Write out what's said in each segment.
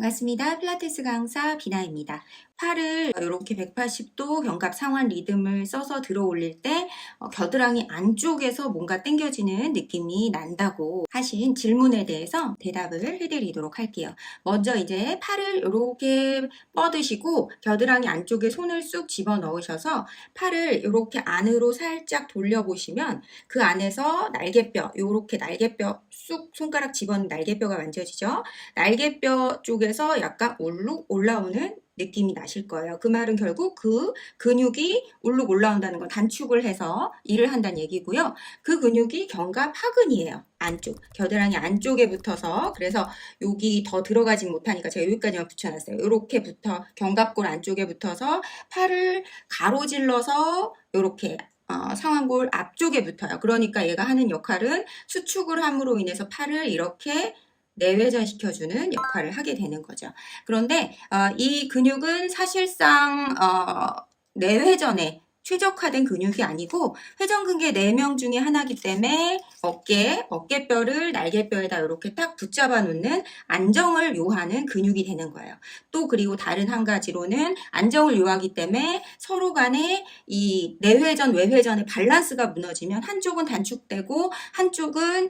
반갑습니다. 필라테스 강사 비나입니다. 팔을 이렇게 180도 견갑 상완 리듬을 써서 들어 올릴 때 겨드랑이 안쪽에서 뭔가 당겨지는 느낌이 난다고 하신 질문에 대해서 대답을 해드리도록 할게요. 먼저 이제 팔을 이렇게 뻗으시고 겨드랑이 안쪽에 손을 쑥 집어 넣으셔서 팔을 이렇게 안으로 살짝 돌려보시면 그 안에서 날개뼈, 이렇게 날개뼈 쑥 손가락 집어넣은 날개뼈가 만져지죠. 날개뼈 쪽에서 약간 울룩 올라오는 느낌이 나실 거예요. 그 말은 결국 그 근육이 울룩 올라온다는 건 단축을 해서 일을 한다는 얘기고요. 그 근육이 견갑 하근이에요. 안쪽, 겨드랑이 안쪽에 붙어서, 그래서 여기 더 들어가진 못하니까 제가 여기까지만 붙여놨어요. 이렇게 붙어, 견갑골 안쪽에 붙어서 팔을 가로질러서 이렇게 상완골 앞쪽에 붙어요. 그러니까 얘가 하는 역할은 수축을 함으로 인해서 팔을 이렇게 내회전 시켜주는 역할을 하게 되는 거죠. 그런데 이 근육은 사실상 내회전에 최적화된 근육이 아니고 회전근개 4명 중에 하나이기 때문에 어깨뼈를 날개뼈에다 이렇게 딱 붙잡아 놓는 안정을 요하는 근육이 되는 거예요. 또 그리고 다른 한 가지로는 안정을 요하기 때문에 서로 간에 이 내회전, 외회전의 밸런스가 무너지면 한쪽은 단축되고 한쪽은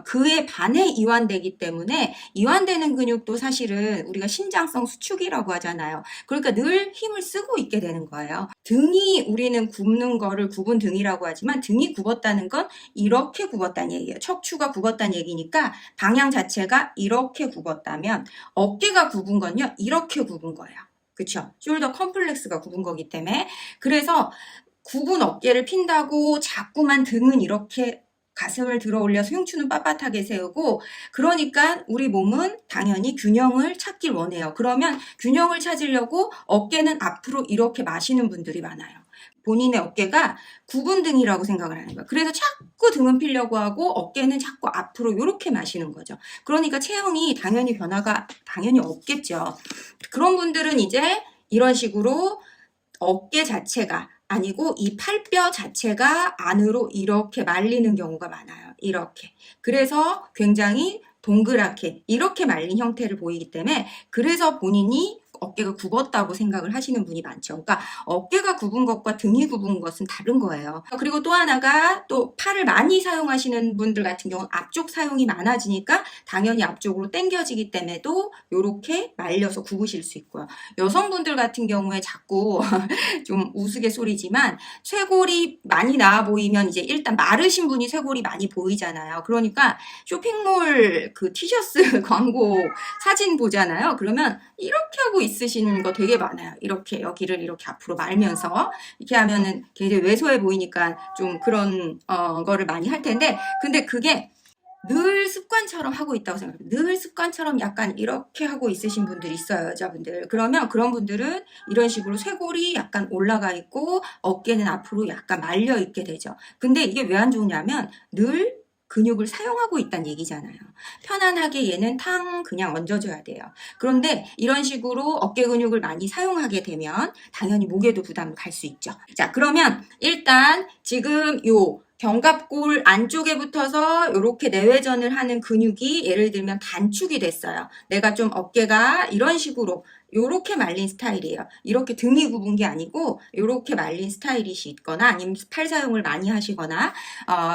그에 반해 이완되기 때문에 이완되는 근육도 사실은 우리가 신장성 수축이라고 하잖아요. 그러니까 늘 힘을 쓰고 있게 되는 거예요. 등이 우리는 굽는 거를 굽은 등이라고 하지만 등이 굽었다는 건 이렇게 굽었다는 얘기예요. 척추가 굽었다는 얘기니까 방향 자체가 이렇게 굽었다면 어깨가 굽은 건요 이렇게 굽은 거예요. 그쵸? 숄더 컴플렉스가 굽은 거기 때문에. 그래서 굽은 어깨를 핀다고 자꾸만 등은 이렇게 가슴을 들어 올려서 흉추는 빳빳하게 세우고, 그러니까 우리 몸은 당연히 균형을 찾길 원해요. 그러면 균형을 찾으려고 어깨는 앞으로 이렇게 마시는 분들이 많아요. 본인의 어깨가 굽은 등이라고 생각을 하는 거예요. 그래서 자꾸 등은 피려고 하고 어깨는 자꾸 앞으로 이렇게 마시는 거죠. 그러니까 체형이 당연히 변화가 당연히 없겠죠. 그런 분들은 이제 이런 식으로 어깨 자체가 아니고 이 팔뼈 자체가 안으로 이렇게 말리는 경우가 많아요. 이렇게. 그래서 굉장히 동그랗게 이렇게 말린 형태를 보이기 때문에 그래서 본인이 어깨가 굽었다고 생각을 하시는 분이 많죠. 그러니까 어깨가 굽은 것과 등이 굽은 것은 다른 거예요. 그리고 또 하나가 또 팔을 많이 사용하시는 분들 같은 경우는 앞쪽 사용이 많아지니까 당연히 앞쪽으로 당겨지기 때문에도 이렇게 말려서 굽으실 수 있고요. 여성분들 같은 경우에 자꾸 좀 우스갯소리지만 쇄골이 많이 나와 보이면 이제 일단 마르신 분이 쇄골이 많이 보이잖아요. 그러니까 쇼핑몰 그 티셔츠 광고 사진 보잖아요. 그러면 이렇게 하고 있으시는 거 되게 많아요. 이렇게 여기를 이렇게 앞으로 말면서 이렇게 하면은 굉장히 왜소해 보이니까 좀 그런 거를 많이 할 텐데, 근데 그게 늘 습관처럼 하고 있다고 생각해요. 늘 습관처럼 약간 이렇게 하고 있으신 분들이 있어요, 여자분들. 그러면 그런 분들은 이런 식으로 쇄골이 약간 올라가 있고 어깨는 앞으로 약간 말려 있게 되죠. 근데 이게 왜 안 좋으냐면 늘 근육을 사용하고 있다는 얘기잖아요. 편안하게 얘는 탕 그냥 얹어줘야 돼요. 그런데 이런 식으로 어깨 근육을 많이 사용하게 되면 당연히 목에도 부담을 갈 수 있죠. 자, 그러면 일단 지금 요 견갑골 안쪽에 붙어서 이렇게 내외전을 하는 근육이 예를 들면 단축이 됐어요. 내가 좀 어깨가 이런 식으로 이렇게 말린 스타일이에요. 이렇게 등이 굽은 게 아니고 이렇게 말린 스타일이시거나 아니면 팔 사용을 많이 하시거나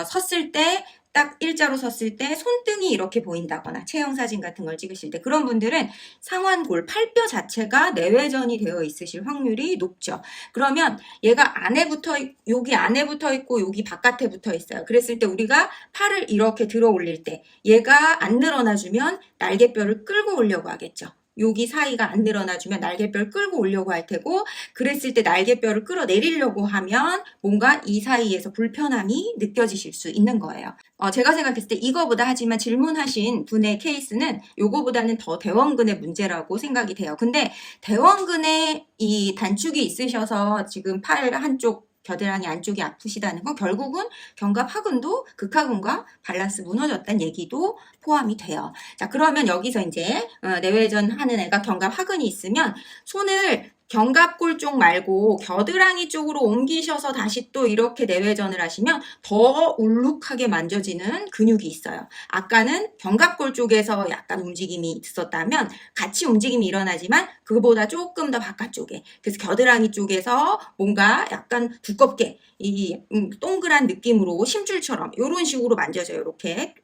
섰을 때 딱 일자로 섰을 때 손등이 이렇게 보인다거나 체형 사진 같은 걸 찍으실 때 그런 분들은 상완골 팔뼈 자체가 내외전이 되어 있으실 확률이 높죠. 그러면 얘가 여기 안에 붙어 있고 여기 바깥에 붙어 있어요. 그랬을 때 우리가 팔을 이렇게 들어 올릴 때 얘가 안 늘어나주면 날개뼈를 끌고 오려고 하겠죠. 여기 사이가 안 늘어나주면 날개뼈를 끌고 오려고 할 테고, 그랬을 때 날개뼈를 끌어내리려고 하면 뭔가 이 사이에서 불편함이 느껴지실 수 있는 거예요. 제가 생각했을 때 이거보다, 하지만 질문하신 분의 케이스는 요거보다는 더 대원근의 문제라고 생각이 돼요. 근데 대원근에 이 단축이 있으셔서 지금 팔 한쪽 겨드랑이 안쪽이 아프시다는 건 결국은 견갑 하근도 극하근과 밸런스 무너졌다는 얘기도 포함이 돼요. 자, 그러면 여기서 이제 내외전 하는 애가 견갑 하근이 있으면 손을 견갑골 쪽 말고 겨드랑이 쪽으로 옮기셔서 다시 또 이렇게 내외전을 하시면 더 울룩하게 만져지는 근육이 있어요. 아까는 견갑골 쪽에서 약간 움직임이 있었다면 같이 움직임이 일어나지만 그거보다 조금 더 바깥쪽에, 그래서 겨드랑이 쪽에서 뭔가 약간 두껍게 이 동그란 느낌으로 심줄처럼 이런 식으로 만져져요. 이렇게.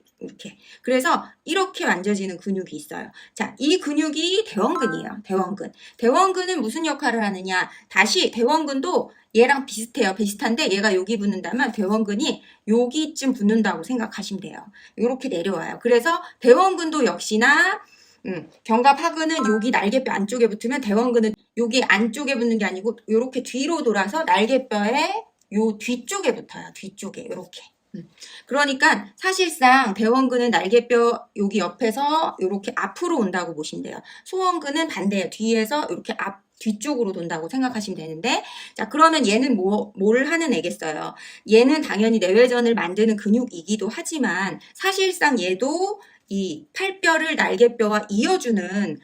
그래서 이렇게 만져지는 근육이 있어요. 자, 이 근육이 대원근이에요. 대원근. 대원근은 무슨 역할을 하느냐? 다시 대원근도 얘랑 비슷해요. 비슷한데 얘가 여기 붙는다면 대원근이 여기쯤 붙는다고 생각하시면 돼요. 이렇게 내려와요. 그래서 대원근도 역시나 견갑하근은 여기 날개뼈 안쪽에 붙으면 대원근은 여기 안쪽에 붙는 게 아니고 이렇게 뒤로 돌아서 날개뼈의 요 뒤쪽에 붙어요. 뒤쪽에 이렇게. 그러니까 사실상 대원근은 날개뼈 여기 옆에서 이렇게 앞으로 온다고 보시면 돼요. 소원근은 반대예요. 뒤에서 이렇게 뒤쪽으로 돈다고 생각하시면 되는데, 자, 그러면 얘는 뭘 하는 애겠어요? 얘는 당연히 내외전을 만드는 근육이기도 하지만 사실상 얘도 이 팔뼈를 날개뼈와 이어주는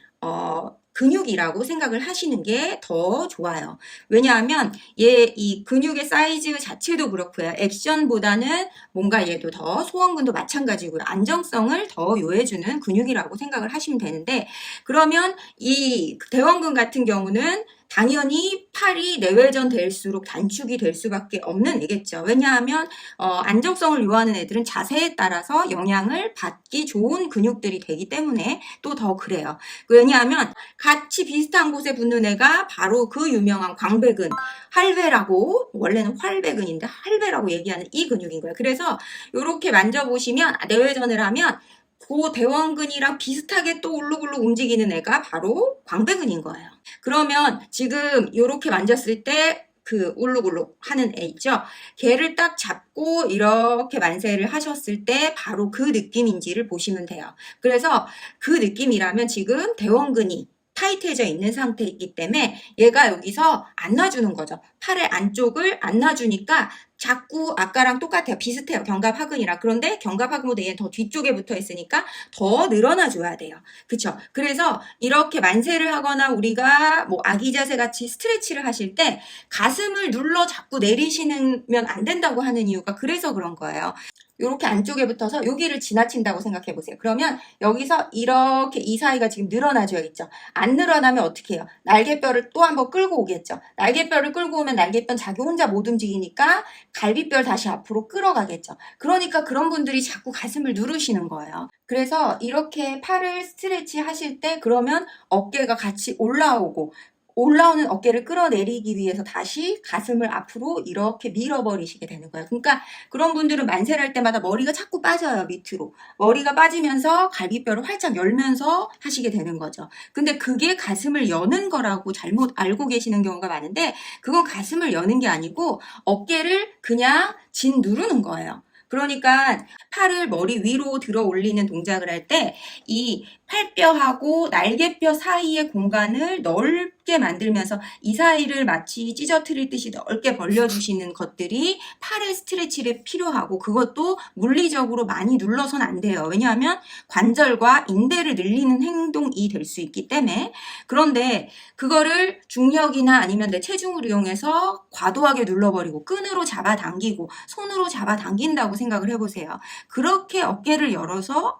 근육이라고 생각을 하시는 게 더 좋아요. 왜냐하면 이 근육의 사이즈 자체도 그렇고요. 액션보다는 뭔가 얘도 더 소원근도 마찬가지고요. 안정성을 더 요해주는 근육이라고 생각을 하시면 되는데, 그러면 이 대원근 같은 경우는 당연히 팔이 내외전 될수록 단축이 될 수밖에 없는 애겠죠. 왜냐하면 안정성을 요하는 애들은 자세에 따라서 영향을 받기 좋은 근육들이 되기 때문에 또 더 그래요. 왜냐하면 같이 비슷한 곳에 붙는 애가 바로 그 유명한 광배근, 할배라고, 원래는 활배근인데 할배라고 얘기하는 이 근육인 거예요. 그래서 이렇게 만져보시면 내외전을 하면 그 대원근이랑 비슷하게 또 울룩울룩 움직이는 애가 바로 광배근인 거예요. 그러면 지금 이렇게 만졌을 때 그 울룩울룩 하는 애 있죠? 걔를 딱 잡고 이렇게 만세를 하셨을 때 바로 그 느낌인지를 보시면 돼요. 그래서 그 느낌이라면 지금 대원근이 타이트해져 있는 상태이기 때문에 얘가 여기서 안 놔주는 거죠. 팔의 안쪽을 안 놔주니까 자꾸 아까랑 똑같아요. 비슷해요. 견갑하근이랑. 그런데 견갑하근보다 얘는 더 뒤쪽에 붙어 있으니까 더 늘어나 줘야 돼요. 그쵸? 그래서 이렇게 만세를 하거나 우리가 뭐 아기 자세 같이 스트레치를 하실 때 가슴을 눌러 자꾸 내리시면 안 된다고 하는 이유가 그래서 그런 거예요. 이렇게 안쪽에 붙어서 여기를 지나친다고 생각해 보세요. 그러면 여기서 이렇게 이 사이가 지금 늘어나져 있죠. 안 늘어나면 어떻게 해요? 날개뼈를 또 한번 끌고 오겠죠. 날개뼈를 끌고 오면 날개뼈는 자기 혼자 못 움직이니까 갈비뼈를 다시 앞으로 끌어가겠죠. 그러니까 그런 분들이 자꾸 가슴을 누르시는 거예요. 그래서 이렇게 팔을 스트레치 하실 때 그러면 어깨가 같이 올라오는 어깨를 끌어내리기 위해서 다시 가슴을 앞으로 이렇게 밀어버리시게 되는 거예요. 그러니까 그런 분들은 만세를 할 때마다 머리가 자꾸 빠져요, 밑으로. 머리가 빠지면서 갈비뼈를 활짝 열면서 하시게 되는 거죠. 근데 그게 가슴을 여는 거라고 잘못 알고 계시는 경우가 많은데 그건 가슴을 여는 게 아니고 어깨를 그냥 진 누르는 거예요. 그러니까 팔을 머리 위로 들어 올리는 동작을 할 때 이 팔뼈하고 날개뼈 사이의 공간을 넓게 만들면서 이 사이를 마치 찢어트리듯이 넓게 벌려주시는 것들이 팔의 스트레치에 필요하고 그것도 물리적으로 많이 눌러서는 안 돼요. 왜냐하면 관절과 인대를 늘리는 행동이 될 수 있기 때문에. 그런데 그거를 중력이나 아니면 내 체중을 이용해서 과도하게 눌러버리고 끈으로 잡아당기고 손으로 잡아당긴다고 생각을 해보세요. 그렇게 어깨를 열어서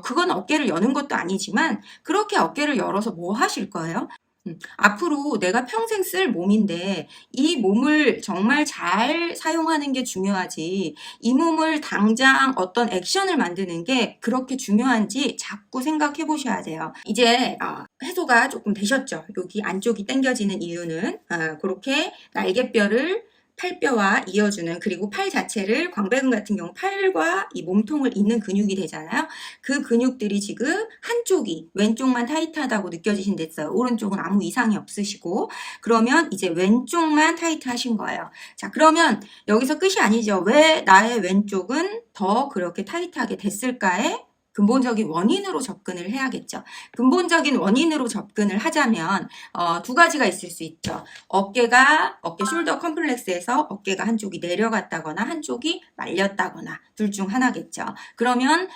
그건 어깨를 여는 것도 아니지만 그렇게 어깨를 열어서 뭐 하실 거예요? 앞으로 내가 평생 쓸 몸인데 이 몸을 정말 잘 사용하는 게 중요하지 이 몸을 당장 어떤 액션을 만드는 게 그렇게 중요한지 자꾸 생각해 보셔야 돼요. 이제 해소가 조금 되셨죠? 여기 안쪽이 당겨지는 이유는 그렇게 날개뼈를 팔뼈와 이어주는 그리고 팔 자체를 광배근 같은 경우 팔과 이 몸통을 잇는 근육이 되잖아요. 그 근육들이 지금 한쪽이 왼쪽만 타이트하다고 느껴지신댔어요. 오른쪽은 아무 이상이 없으시고 그러면 이제 왼쪽만 타이트 하신 거예요. 자, 그러면 여기서 끝이 아니죠. 왜 나의 왼쪽은 더 그렇게 타이트하게 됐을까에 근본적인 원인으로 접근을 해야겠죠. 근본적인 원인으로 접근을 하자면 두 가지가 있을 수 있죠. 어깨 숄더 컴플렉스에서 어깨가 한쪽이 내려갔다거나 한쪽이 말렸다거나 둘 중 하나겠죠. 그러면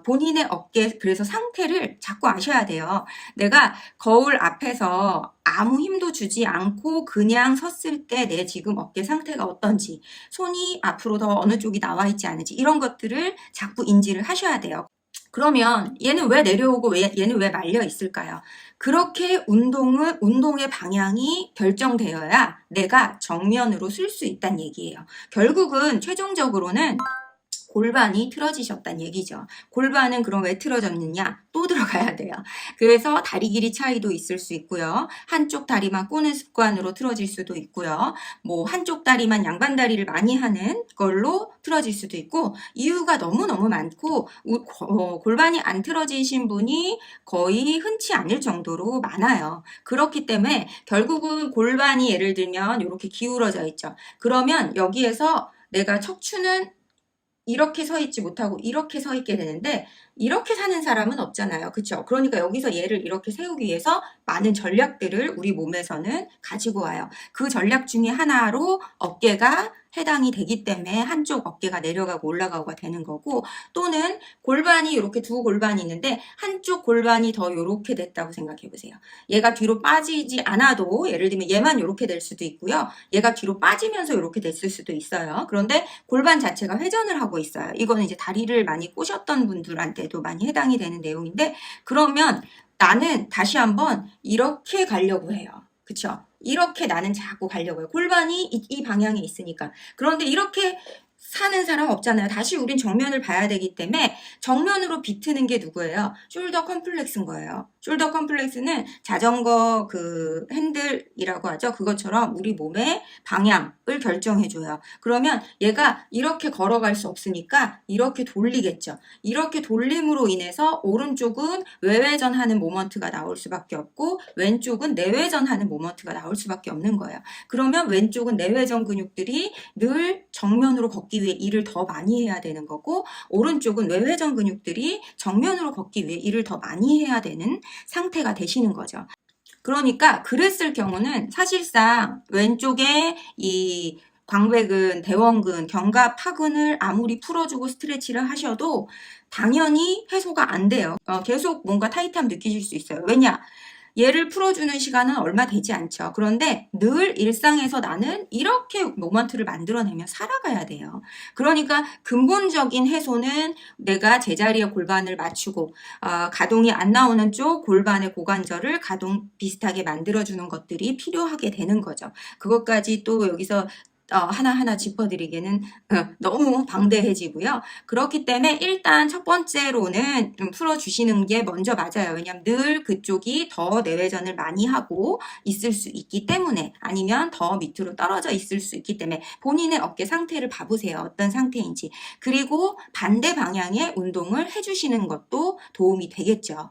본인의 어깨 그래서 상태를 자꾸 아셔야 돼요. 내가 거울 앞에서 아무 힘도 주지 않고 그냥 섰을 때 내 지금 어깨 상태가 어떤지, 손이 앞으로 더 어느 쪽이 나와 있지 않은지 이런 것들을 자꾸 인지를 하셔야 돼요. 그러면 얘는 왜 내려오고 얘는 왜 말려 있을까요? 그렇게 운동의 방향이 결정되어야 내가 정면으로 쓸 수 있다는 얘기예요. 결국은 최종적으로는 골반이 틀어지셨다는 얘기죠. 골반은 그럼 왜 틀어졌느냐? 또 들어가야 돼요. 그래서 다리 길이 차이도 있을 수 있고요. 한쪽 다리만 꼬는 습관으로 틀어질 수도 있고요. 뭐 한쪽 다리만 양반다리를 많이 하는 걸로 틀어질 수도 있고 이유가 너무너무 많고 골반이 안 틀어지신 분이 거의 흔치 않을 정도로 많아요. 그렇기 때문에 결국은 골반이 예를 들면 이렇게 기울어져 있죠. 그러면 여기에서 내가 척추는 이렇게 서 있지 못하고 이렇게 서 있게 되는데 이렇게 사는 사람은 없잖아요. 그렇죠? 그러니까 여기서 얘를 이렇게 세우기 위해서 많은 전략들을 우리 몸에서는 가지고 와요. 그 전략 중에 하나로 어깨가 해당이 되기 때문에 한쪽 어깨가 내려가고 올라가고가 되는 거고 또는 골반이 이렇게 두 골반이 있는데 한쪽 골반이 더 이렇게 됐다고 생각해 보세요. 얘가 뒤로 빠지지 않아도 예를 들면 얘만 이렇게 될 수도 있고요. 얘가 뒤로 빠지면서 이렇게 됐을 수도 있어요. 그런데 골반 자체가 회전을 하고 있어요. 이거는 이제 다리를 많이 꼬셨던 분들한테도 많이 해당이 되는 내용인데 그러면 나는 다시 한번 이렇게 가려고 해요. 그쵸? 이렇게 나는 자꾸 가려고 해요. 골반이 이 방향에 있으니까. 그런데 이렇게 사는 사람 없잖아요. 다시 우린 정면을 봐야 되기 때문에 정면으로 비트는 게 누구예요? 숄더 컴플렉스인 거예요. 숄더 컴플렉스는 자전거 그 핸들이라고 하죠. 그것처럼 우리 몸의 방향을 결정해줘요. 그러면 얘가 이렇게 걸어갈 수 없으니까 이렇게 돌리겠죠. 이렇게 돌림으로 인해서 오른쪽은 외회전하는 모먼트가 나올 수밖에 없고 왼쪽은 내회전하는 모먼트가 나올 수밖에 없는 거예요. 그러면 왼쪽은 내회전 근육들이 늘 정면으로 걷기 위해 일을 더 많이 해야 되는 거고 오른쪽은 외회전 근육들이 정면으로 걷기 위해 일을 더 많이 해야 되는 상태가 되시는 거죠. 그러니까 그랬을 경우는 사실상 왼쪽에 이 광배근, 대원근, 견갑하근을 아무리 풀어주고 스트레치를 하셔도 당연히 해소가 안 돼요. 계속 뭔가 타이트함 느끼실 수 있어요. 왜냐? 얘를 풀어주는 시간은 얼마 되지 않죠. 그런데 늘 일상에서 나는 이렇게 모먼트를 만들어내며 살아가야 돼요. 그러니까 근본적인 해소는 내가 제자리에 골반을 맞추고 가동이 안 나오는 쪽 골반의 고관절을 가동 비슷하게 만들어주는 것들이 필요하게 되는 거죠. 그것까지 또 여기서 하나하나 짚어드리기는 너무 방대해지고요. 그렇기 때문에 일단 첫 번째로는 좀 풀어주시는 게 먼저 맞아요. 왜냐하면 늘 그쪽이 더 내외전을 많이 하고 있을 수 있기 때문에 아니면 더 밑으로 떨어져 있을 수 있기 때문에 본인의 어깨 상태를 봐보세요. 어떤 상태인지. 그리고 반대 방향의 운동을 해주시는 것도 도움이 되겠죠.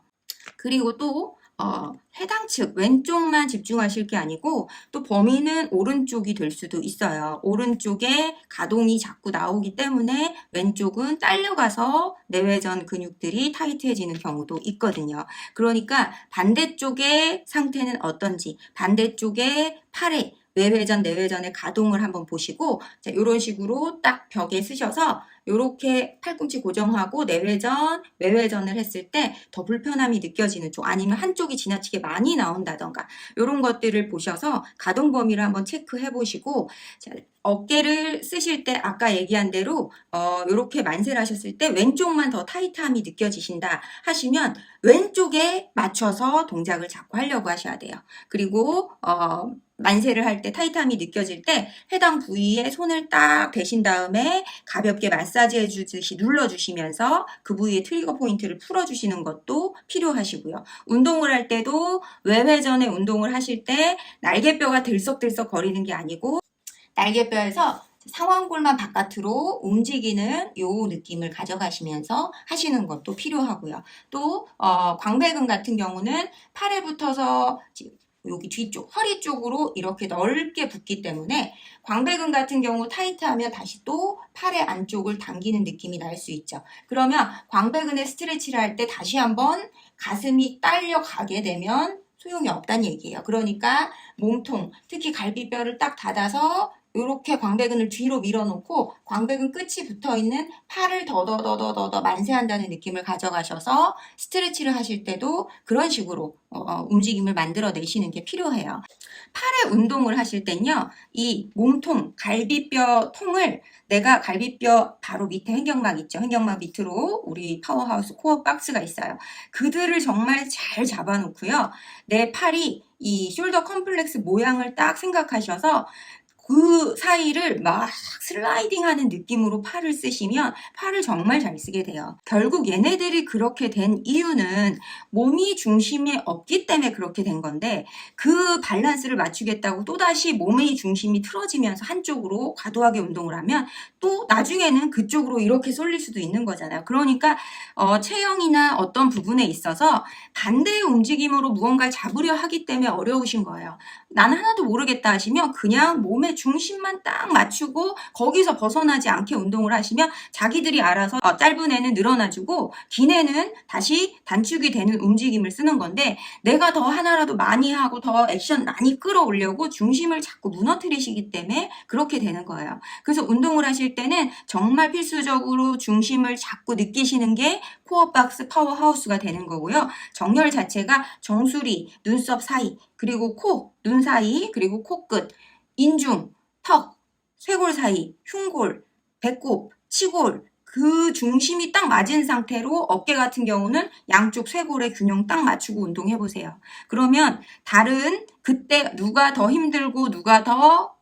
그리고 또 해당 측 왼쪽만 집중하실 게 아니고 또 범위는 오른쪽이 될 수도 있어요. 오른쪽에 가동이 자꾸 나오기 때문에 왼쪽은 딸려가서 내외전 근육들이 타이트해지는 경우도 있거든요. 그러니까 반대쪽의 상태는 어떤지 반대쪽의 팔에 외회전, 내외전의 가동을 한번 보시고 자, 이런 식으로 딱 벽에 쓰셔서 이렇게 팔꿈치 고정하고 내외전, 외회전을 했을 때 더 불편함이 느껴지는 쪽 아니면 한쪽이 지나치게 많이 나온다던가 이런 것들을 보셔서 가동 범위를 한번 체크해 보시고 자, 어깨를 쓰실 때 아까 얘기한 대로 이렇게 만세를 하셨을 때 왼쪽만 더 타이트함이 느껴지신다 하시면 왼쪽에 맞춰서 동작을 자꾸 하려고 하셔야 돼요. 그리고 만세를 할 때 타이트함이 느껴질 때 해당 부위에 손을 딱 대신 다음에 가볍게 마사지 해주듯이 눌러주시면서 그 부위의 트리거 포인트를 풀어주시는 것도 필요하시고요. 운동을 할 때도 외회전의 운동을 하실 때 날개뼈가 들썩들썩 거리는 게 아니고 날개뼈에서 상완골만 바깥으로 움직이는 요 느낌을 가져가시면서 하시는 것도 필요하고요. 또 광배근 같은 경우는 팔에 붙어서 여기 뒤쪽, 허리 쪽으로 이렇게 넓게 붙기 때문에 광배근 같은 경우 타이트하면 다시 또 팔의 안쪽을 당기는 느낌이 날 수 있죠. 그러면 광배근의 스트레치를 할 때 다시 한번 가슴이 딸려 가게 되면 소용이 없다는 얘기예요. 그러니까 몸통, 특히 갈비뼈를 딱 닫아서 이렇게 광배근을 뒤로 밀어놓고 광배근 끝이 붙어있는 팔을 더더더더더 만세한다는 느낌을 가져가셔서 스트레치를 하실 때도 그런 식으로 움직임을 만들어내시는 게 필요해요. 팔의 운동을 하실 땐요, 이 몸통, 갈비뼈 통을 내가 갈비뼈 바로 밑에 횡격막 있죠. 횡격막 밑으로 우리 파워하우스 코어 박스가 있어요. 그들을 정말 잘 잡아놓고요. 내 팔이 이 숄더 컴플렉스 모양을 딱 생각하셔서 그 사이를 막 슬라이딩하는 느낌으로 팔을 쓰시면 팔을 정말 잘 쓰게 돼요. 결국 얘네들이 그렇게 된 이유는 몸이 중심에 없기 때문에 그렇게 된 건데 그 밸런스를 맞추겠다고 또다시 몸의 중심이 틀어지면서 한쪽으로 과도하게 운동을 하면 또 나중에는 그쪽으로 이렇게 쏠릴 수도 있는 거잖아요. 그러니까 체형이나 어떤 부분에 있어서 반대의 움직임으로 무언가를 잡으려 하기 때문에 어려우신 거예요. 나는 하나도 모르겠다 하시면 그냥 몸의 중심만 딱 맞추고 거기서 벗어나지 않게 운동을 하시면 자기들이 알아서 짧은 애는 늘어나주고 긴 애는 다시 단축이 되는 움직임을 쓰는 건데 내가 더 하나라도 많이 하고 더 액션 많이 끌어올려고 중심을 자꾸 무너뜨리시기 때문에 그렇게 되는 거예요. 그래서 운동을 하실 때는 정말 필수적으로 중심을 자꾸 느끼시는 게 코어박스 파워하우스가 되는 거고요. 정렬 자체가 정수리, 눈썹 사이, 그리고 코, 눈 사이, 그리고 코끝, 인중, 턱, 쇄골 사이, 흉골, 배꼽, 치골 그 중심이 딱 맞은 상태로 어깨 같은 경우는 양쪽 쇄골의 균형 딱 맞추고 운동해보세요. 그러면 다른 그때 누가 더 힘들고 누가 더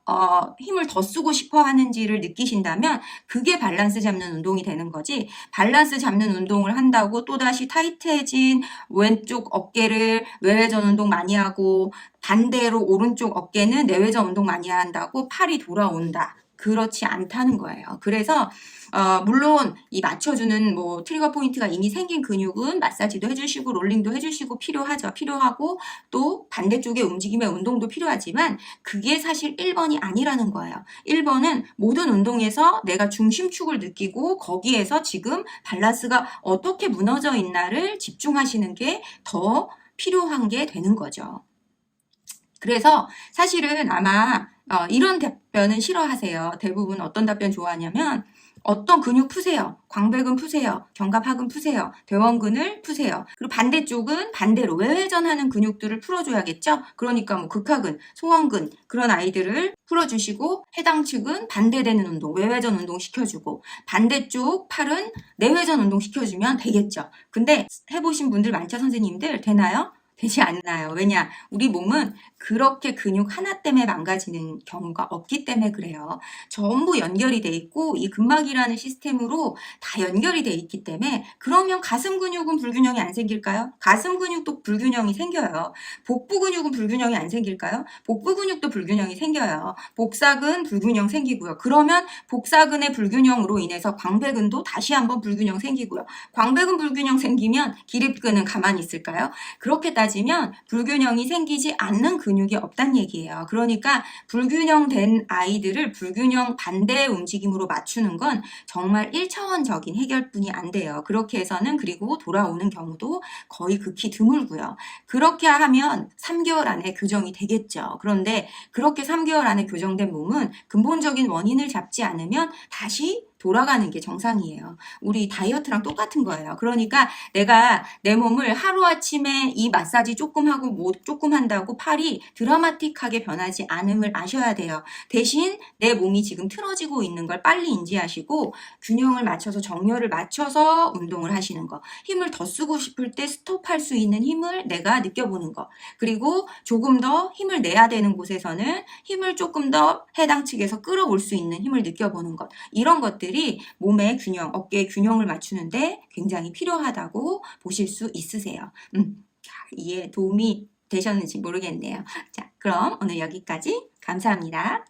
힘을 더 쓰고 싶어 하는지를 느끼신다면 그게 밸런스 잡는 운동이 되는 거지 밸런스 잡는 운동을 한다고 또다시 타이트해진 왼쪽 어깨를 외회전 운동 많이 하고 반대로 오른쪽 어깨는 내외전 운동 많이 한다고 팔이 돌아온다. 그렇지 않다는 거예요. 그래서 물론 이 맞춰주는 뭐 트리거 포인트가 이미 생긴 근육은 마사지도 해주시고 롤링도 해주시고 필요하죠. 필요하고 또 반대쪽의 움직임의 운동도 필요하지만 그게 사실 1번이 아니라는 거예요. 1번은 모든 운동에서 내가 중심축을 느끼고 거기에서 지금 밸런스가 어떻게 무너져 있나를 집중하시는 게 더 필요한 게 되는 거죠. 그래서 사실은 아마 이런 답변은 싫어하세요. 대부분 어떤 답변 좋아하냐면 어떤 근육 푸세요. 광배근 푸세요. 견갑하근 푸세요. 대원근을 푸세요. 그리고 반대쪽은 반대로 외회전하는 근육들을 풀어줘야겠죠. 그러니까 뭐 극하근, 소원근 그런 아이들을 풀어주시고 해당 측은 반대되는 운동, 외회전 운동 시켜주고 반대쪽 팔은 내회전 운동 시켜주면 되겠죠. 근데 해보신 분들 많죠, 선생님들? 되나요? 되지 않나요? 왜냐? 우리 몸은 그렇게 근육 하나 때문에 망가지는 경우가 없기 때문에 그래요. 전부 연결이 돼 있고 이 근막이라는 시스템으로 다 연결이 돼 있기 때문에 그러면 가슴 근육은 불균형이 안 생길까요? 가슴 근육도 불균형이 생겨요. 복부 근육은 불균형이 안 생길까요? 복부 근육도 불균형이 생겨요. 복사근 불균형 생기고요. 그러면 복사근의 불균형으로 인해서 광배근도 다시 한번 불균형 생기고요. 광배근 불균형 생기면 기립근은 가만히 있을까요? 그렇게 따지면 불균형이 생기지 않는 근육이 없다는 얘기예요. 그러니까 불균형된 아이들을 불균형 반대의 움직임으로 맞추는 건 정말 1차원적인 해결뿐이 안 돼요. 그렇게 해서는 그리고 돌아오는 경우도 거의 극히 드물고요. 그렇게 하면 3개월 안에 교정이 되겠죠. 그런데 그렇게 3개월 안에 교정된 몸은 근본적인 원인을 잡지 않으면 다시 돌아가는 게 정상이에요. 우리 다이어트랑 똑같은 거예요. 그러니까 내가 내 몸을 하루아침에 이 마사지 조금 하고 뭐 조금 한다고 팔이 드라마틱하게 변하지 않음을 아셔야 돼요. 대신 내 몸이 지금 틀어지고 있는 걸 빨리 인지하시고 균형을 맞춰서 정렬을 맞춰서 운동을 하시는 거. 힘을 더 쓰고 싶을 때 스톱할 수 있는 힘을 내가 느껴보는 거. 그리고 조금 더 힘을 내야 되는 곳에서는 힘을 조금 더 해당 측에서 끌어올 수 있는 힘을 느껴보는 것. 이런 것들이 몸의 균형, 어깨의 균형을 맞추는데 굉장히 필요하다고 보실 수 있으세요. 이해 도움이 되셨는지 모르겠네요. 자, 그럼 오늘 여기까지 감사합니다.